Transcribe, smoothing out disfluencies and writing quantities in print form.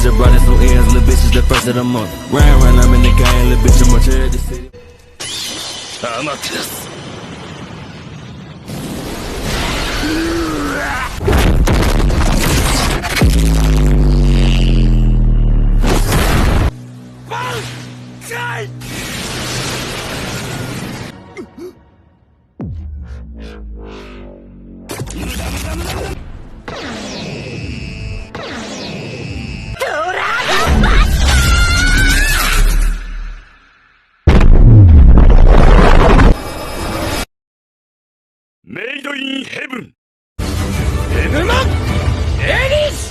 just brought in some ends, little bitches the first of the month. Round, I'm in the game, little bitch, I'm much here the city. I'm up to this.メイドインヘブンヘブマンエリス